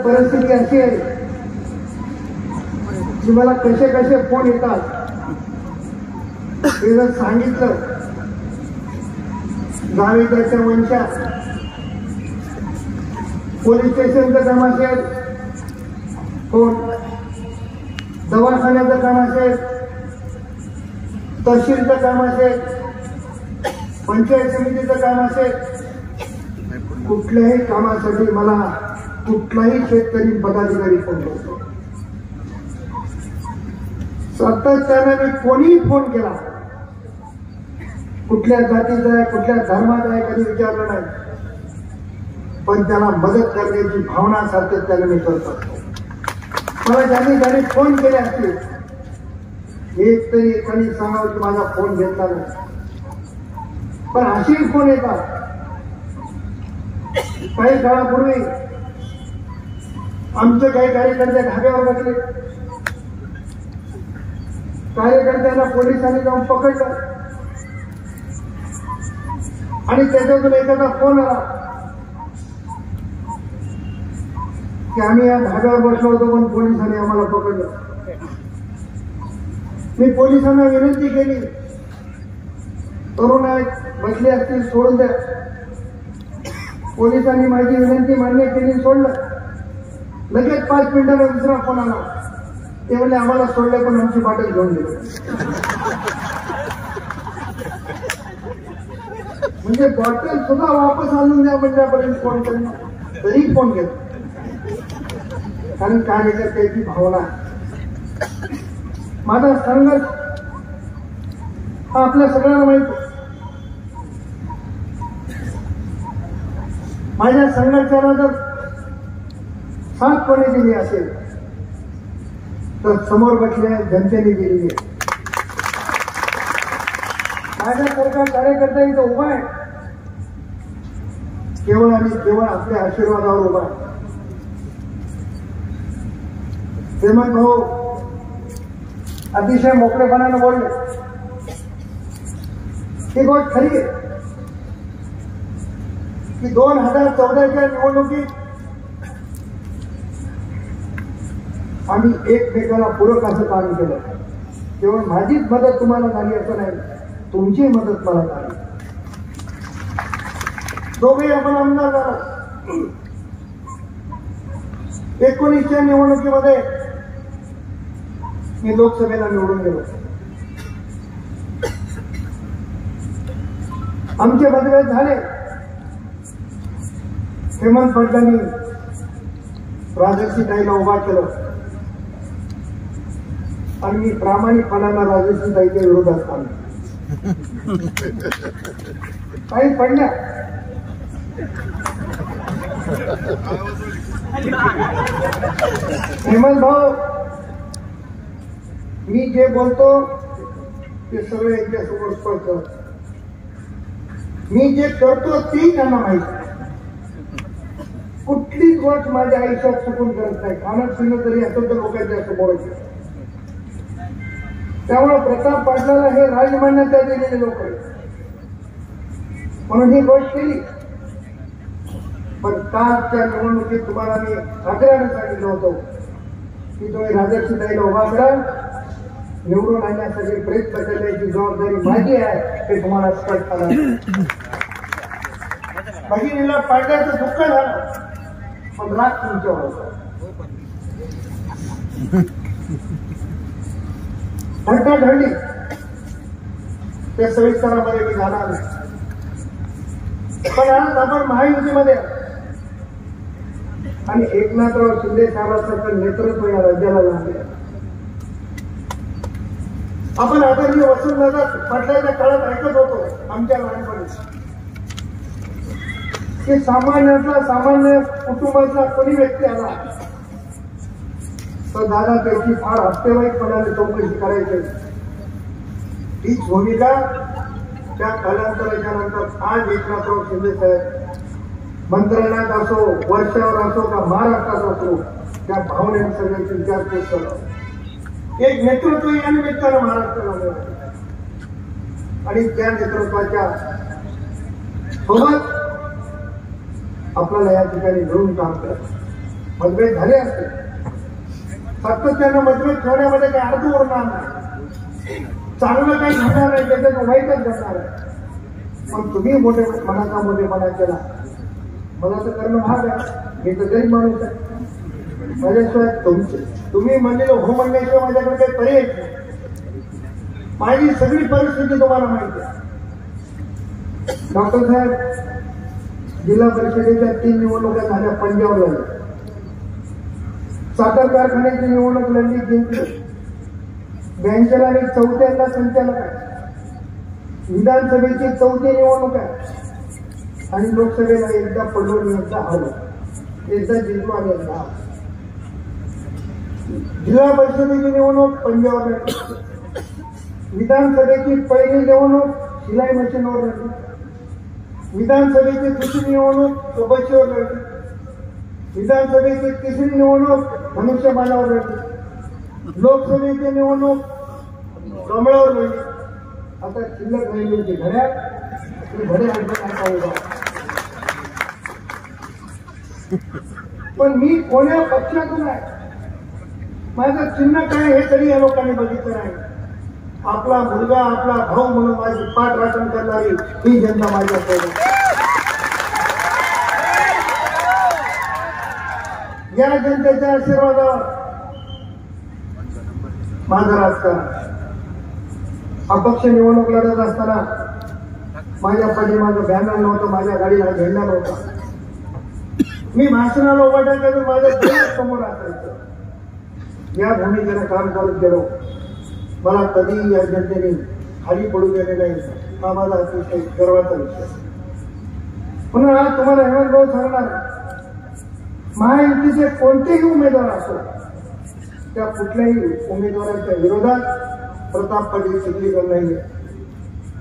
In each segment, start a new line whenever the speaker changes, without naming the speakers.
परिस्थिती अशी आहे की मला कसे कसे फोन येतात हे जर सांगितलं गावी त्याच्या वंशात पोलीस स्टेशनचं काम असेल, कोण दवाखान्याचं काम असेल, तहसीलचं काम असेल, पंचायत समितीचं काम असेल, कुठल्याही कामासाठी मला कुठलाही शेतकरी पदाधिकारी फोन करतो. सातत्याने मी कोणीही फोन केला, कुठल्या जातीचा आहे, कुठल्या धर्माचा आहे, कधी विचारलं नाही, पण त्याला मदत करण्याची भावना सातत्याने मी करतो. मला ज्यांनी फोन केले असतील, एक तरी एकाने सांगावं की माझा फोन घेतला नाही. पण असेही फोन येतात. काही काळापूर्वी आमचे काही कार्यकर्ते धाब्यावर बसले, कार्यकर्त्यांना पोलिसांनी जाऊन पकडलं आणि त्याच्यातून एखादा फोन आला की आम्ही या धाब्यावर बसलो होतो पण पोलिसांनी आम्हाला पकडलं. मी पोलिसांना विनंती केली, तरुण आहेत बसले असतील सोडून द्या. पोलिसांनी माझी विनंती मान्य केली, सोडलं. लगेच 5 मिनिटांना दुसरा फोन आला, ते म्हणजे आम्हाला सोडलं पण आमची बाटल घेऊन गेले. म्हणजे बॉटल सुद्धा वापस आणून द्या म्हणल्यापर्यंत फोन करणं, तरी फोन घेतो. कारण कार्यकर्त्याची भावना. माझा संघर्ष हा आपल्या सगळ्यांना माहिती. माझ्या संघर्षाला जर साथ कोणी दिली असेल तर समोर बसलेल्या जनतेने दिलेली आहे. माझ्यासारखा कार्यकर्ता इथं उभा आहे केवळ आणि केवळ आपल्या आशीर्वादावर उभा आहे. हेमंत भाऊ अतिशय मोकळेपणानं बोलले, ही गोष्ट खरी आहे की 2014च्या निवडणुकीत आम्ही एकमेकाला पूरक असं काम केलं. केवळ माझीच मदत तुम्हाला झाली असं नाही, तुमची मदत मला झाली. दोघेही आपण आमदार झालो. 19च्या निवडणुकीमध्ये मी लोकसभेला निवडून गेलो. आमचे मतभेद झाले. हेमंत पटलांनी राजर्षी ताईला उभा केलं आणि मी प्रामाणिकपणाला राजर्षी ताईच्या विरोधात आलो. काही पडल्या. हेमंत भाऊ, मी जे बोलतो ते सगळे यांच्यासमोर स्पष्ट. मी जे करतो ते त्यांना माहिती. कुठलीच गोष्ट माझ्या आयुष्यात चुकून करत नाही. खाणं पिणं तरी असं तर लोकांच्या समोर. त्यामुळे प्रताप पाटलाला हे राजमान्यता दिलेले लोक आहेत म्हणून ही गोष्ट केली. पण कालच्या निवडणुकीत तुम्हाला मी आग्रहाने सांगितलं होतं की तुम्ही राजर्षी ताईला उभा करा, निवडून आणण्यासाठी प्रयत्न करण्याची जबाबदारी माझी आहे, हे तुम्हाला स्पष्ट करा. भगिनीला पाडण्याचं दुःख झालं पण राग तुमच्यावर होता. घटना घडली त्या सविस्तरामध्ये मी जाणार नाही. पण आज आपण महायुतीमध्ये आणि एकनाथराव शिंदे साहेबांचं नेतृत्व या राज्याला लागले. आपण आदरणीय वसंतदादा पाटलांच्या काळात ऐकत होतो आमच्या लहानपणी की सामान्यातला सामान्य कुटुंबातला कोणी व्यक्ती आला तर दादा त्याची फार हप्तेवाईकपणाने चौकशी करायची. हीच भूमिका त्या कालांतराच्या नंतर आज एकनाथराव शिंदे साहेब मंत्रालयात असो, वर्षावर असो का महाराष्ट्रात असो, त्या भावनेने सगळ्यांची विचारपूस करतो. एक नेतृत्व या निमित्तानं महाराष्ट्राला मिळालं आणि त्या नेतृत्वाच्या सोबत आपल्याला या ठिकाणी मिळून काम करायचं. मतभेद झाले असते, सातत्यानं मतभेद ठेवण्यामध्ये काही अर्थ उरणार नाही, चांगलं काही घडणार नाही, त्याच्यात वाईटच घडणार आहे. पण तुम्ही मनाचा मोठेपणा केला, मला तर करणं भाग आहे, मी तर गरीब माणूस आहे. माझ्याशिवाय तुम्ही म्हणलेलं हो म्हणण्याशिवाय माझ्याकडे काही पर्याय नाही. माझी सगळी परिस्थिती तुम्हाला माहिती आहे. डॉक्टर साहेब, जिल्हा परिषदेच्या 3 निवडणुका झाल्या, पंजाब झाल्या, साखर कारखान्याची निवडणूक लढली, जिंकली, बँकेला 4थ्यांदा संचालक आहे, विधानसभेची 4थी निवडणूक आहे, आणि लोकसभेला एकदा पडलो आणि एकदा आलो, एकदा जिंकलो आणि एकदा आलो. जिल्हा परिषदेची निवडणूक पंजाबवर लढली, विधानसभेची पहिली निवडणूक शिलाई मशीनवर लढली, विधानसभेची दुसरी निवडणूक सोबतशीवर लढली, विधानसभेची तिसरी निवडणूक मनुष्यबाणावर लढली, लोकसभेची निवडणूक कमळावर लढली. आता शिल्लक राहिली होती घड्याळ, पण मी कोण्या पक्षातून आहे, माझं चिन्ह काय हे तरी या लोकांनी बघितलं नाही. आपला मुलगा, आपला भाऊ म्हणून माझी पाठ राखण करणारी ही जनता माझ्यासोबत. या जनतेच्या आशीर्वादावर माझं राजकारण. अपक्ष निवडणूक लढत असताना माझ्या पाठीमागं बॅनर नव्हतं, माझ्या गाडीला झेंडा नव्हता. मी भाषणाला उभा टाकून माझ्या समोर असायचं. या भूमिकेनं काम चालू केलं. मला कधी या जनतेने खाली पडू दिले नाही, हा माझा अतिशय गर्वाचा विषय. म्हणून आज तुम्हाला हेमंत भाऊ सांगणार, महायुतीचे कोणतेही उमेदवार असो, त्या कुठल्याही उमेदवाराच्या विरोधात प्रताप पाटील चिखलीकर नाही.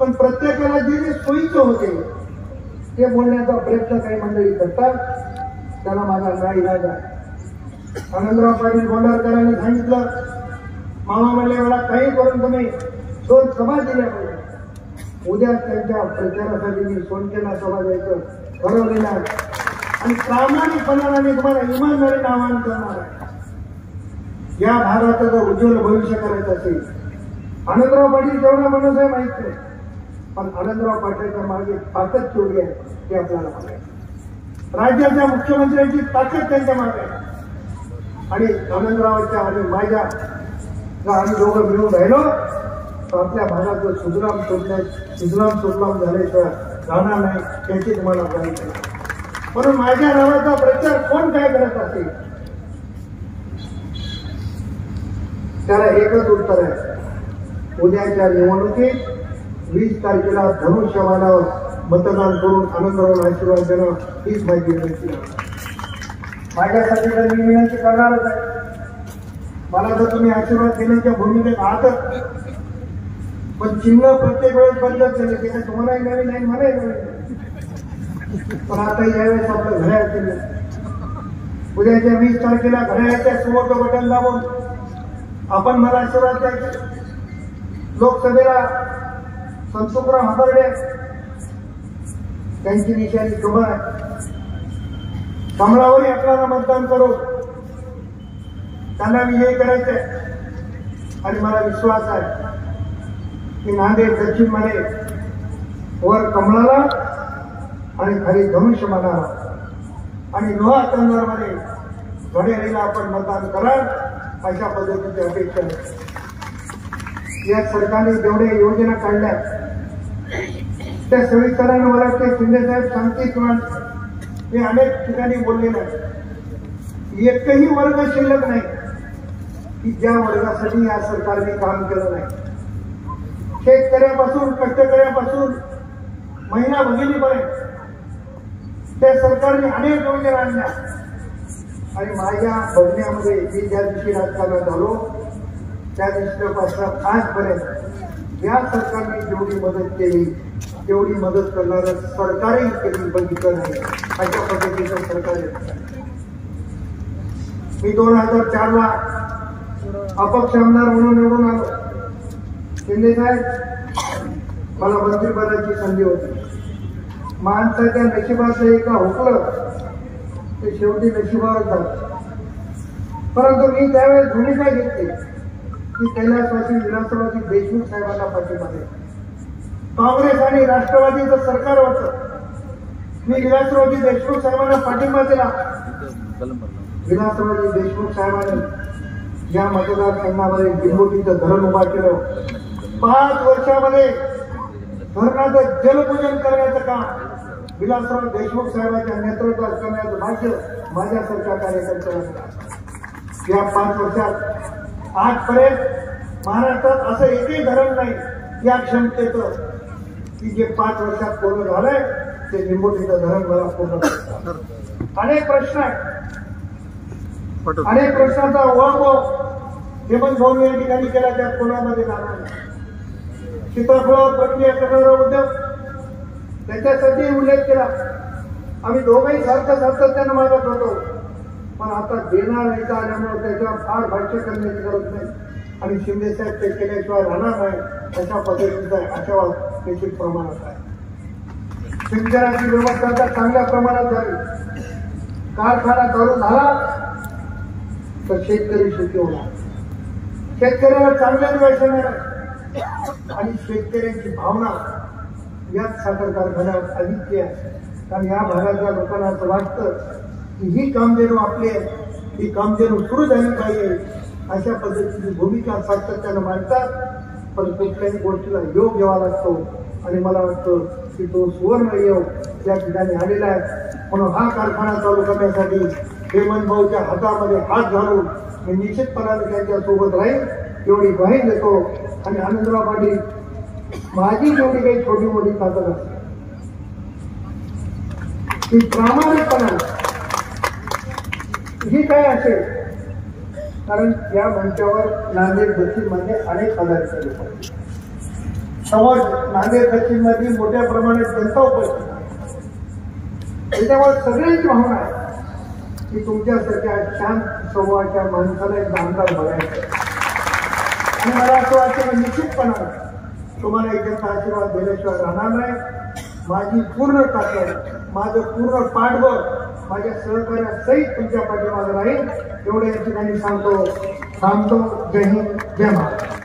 पण प्रत्येकाला जे जे सोयीचं होते ते बोलण्याचा प्रयत्न काही मंडळी करतात, त्याला माझा नाईलाज आहे. आनंदराव पाटील गोंडारकरांनी सांगितलं, मामा म्हणले मला काही करून तुम्ही 2 सभा दिल्या पाहिजे. उद्या त्यांच्या प्रचारासाठी मी सोनकेला सभा द्यायचं ठरवलेलं आहे, आणि प्रामाणिकपणाने मी तुम्हाला इमानदारीने आवाहन करणार आहे. या भागाचं जर उज्ज्वल भविष्य करायचं असेल, आनंदराव पाटील तेवढा माणूस आहे माहित नाही, पण आनंदराव पाटीलच्या मागे ताकद केवढी आहे ते आपल्याला माहिती आहे. राज्याच्या मुख्यमंत्र्यांची ताकद त्यांच्या मागे आहे. आणि आनंदरावांच्या आणि माझ्या आम्ही दोघं मिळून राहिलो तर आपल्या भागाचं सुजलाम सुफलाम झाल्याशिवाय राहणार नाही, त्याची तुम्हाला माहिती आहे. म्हणून माझ्या नावाचा प्रचार कोण काय करत असेल त्याला एकच उत्तर आहे, उद्याच्या निवडणुकीत 20 तारखेला धनुष्यबाणावर मतदान करून आनंदरावांना आशीर्वाद देणं हीच माझी विनंती आहे. माझ्यासाठी तर मी विनंती करणारच आहे. मला जर तुम्ही आशीर्वाद देण्याच्या भूमिकेत आहातच, पण चिन्ह प्रत्येक वेळेस बदलत झाले, त्याच्या तुम्हालाही नवीन नाही, मलाही नवीन. पण आता यावेळेस आपलं घड्याळ केलं. उद्याच्या 20 तारखेला घड्याळाच्या समोरचं बटन दाबून आपण मला आशीर्वाद द्यायचे. लोकसभेला संतुकराव हंबर्डे त्यांची निशाणी कमळ आहे, कमळावरही आपल्याला मतदान करू, त्यांना विजयी करायचंय. आणि मला विश्वास आहे की नांदेड दक्षिण मध्ये वर कमळाला आणि खाली धनुष्यबाणाला आणि लोहा तंदार मध्ये घड्याळीला आपण मतदान कराल, अशा पद्धतीची अपेक्षा आहे. या सरकारने जेवढ्या योजना काढल्या त्या सविस्तराने मला वाटते शिंदे साहेब सांगतील किंवा मी अनेक ठिकाणी बोललेलं आहे. एकही वर्ग शिल्लक नाही की ज्या वर्गासाठी या सरकारने काम केलं नाही. शेतकऱ्यापासून कष्टकऱ्यापासून महिला भगिनीपर्यंत त्या सरकारने अनेक योजना आणल्या. आणि माझ्या बघण्यामध्ये मी ज्या दिवशी राजकारणात झालो त्या दिवसापासून आजपर्यंत या सरकारने जेवढी मदत केली तेवढी मदत करणारं सरकारही कधी बघितलं नाही. अशा पद्धतीचं सरकार आहे. मी 2004ला अपक्ष आमदार म्हणून निवडून आलो. शिंदे साहेब मला मंत्रिपदाची संधी होती. माणसाच्या नशिबाचं एका हुकलं ते शेवटी नशिबावर झालं. परंतु मी त्यावेळेस भूमिका घेतली की कैलासवासी विलासरावजी देशमुख साहेबांना पाठिंबा द्या. काँग्रेस आणि राष्ट्रवादीचं सरकार होतं. मी विलासरावजी देशमुख साहेबांना पाठिंबा दिला. विलासरावजी देशमुख साहेबांनी या मतदारसंघामध्ये लिंबोटीचं धरण उभा केलं. 5 वर्षामध्ये धरणाचं जलपूजन करण्याचं काम विलासराव देशमुख साहेबांच्या नेतृत्वात करण्याचं भाग्य माझ्यासारख्या कार्यकर्त्यांना. या 5 वर्षात आजपर्यंत महाराष्ट्रात असं एकही धरण नाही या क्षमतेचं की जे 5 वर्षात पूर्ण झालंय. ते लिंबोटीचं धरण मला पूर्ण करतात. अनेक प्रश्न आहेत. अनेक प्रश्नाचा ओळख हेमंत भाऊ या ठिकाणी केला. त्यात कोणामध्ये जाणार नाही. सीताफळ प्रक्रिया करणारा उद्योग त्याच्यासाठी उल्लेख केला. आम्ही दोघंही सातत्यानं मागत होतो. पण आता देणार नाही आल्यामुळे त्याच्यावर फार भाष्य करण्याची गरज नाही. आणि शिंदे साहेब ते केल्याशिवाय राहणार नाही अशा पद्धतीचा आशावाद निश्चित प्रमाणात आहे. सिंचनाची व्यवस्था चांगल्या प्रमाणात झाली. कारखाना चालू झाला तर शेतकरी सुखी होणार. शेतकऱ्याला चांगल्या दिवस येणार आणि शेतकऱ्यांची भावना याच साखर कारखान्यावर अधिक आहे. कारण या भागातल्या लोकांना असं वाटतं की ही कामधेनू आपली आहे, ही कामधेनू सुरू झाली पाहिजे अशा पद्धतीची भूमिका सातत्यानं मांडतात. पण कुठल्याही गोष्टीला योग घ्यावा लागतो आणि मला वाटतं की तो सुवर्ण योग या ठिकाणी आलेला आहे. म्हणून हा कारखाना चालू करण्यासाठी हेमंत भाऊच्या हातामध्ये हात घालून मी निश्चितपणाने त्यांच्या सोबत राहील एवढी ग्वाही देतो. आणि आनंदराव पाटील माझी जेवढी काही छोटी मोठी ताकद असते ती प्रामाणिकपणा ही काय असेल. कारण या मंचावर नांदेड दक्षिण मध्ये अनेक पदाधिकारी होते. समोर नांदेड दक्षिण मध्ये मोठ्या प्रमाणात जनता उपस्थित आहे. त्याच्यावर सगळ्यांची भावना आहे की तुमच्यासारख्या शांत स्वभावाच्या माणसाला एक आमदार बघायचं. आणि मला असं वाटतं की निश्चितपणाने तुम्हाला एकदा आशीर्वाद दिल्याशिवाय राहणार नाही. माझी पूर्ण ताकद, माझं पूर्ण पाठबळ माझ्या सहकार्यासहित तुमच्या पाठीमागे राहील एवढं या ठिकाणी सांगतो. जय हिंद, जय महाराष्ट्र.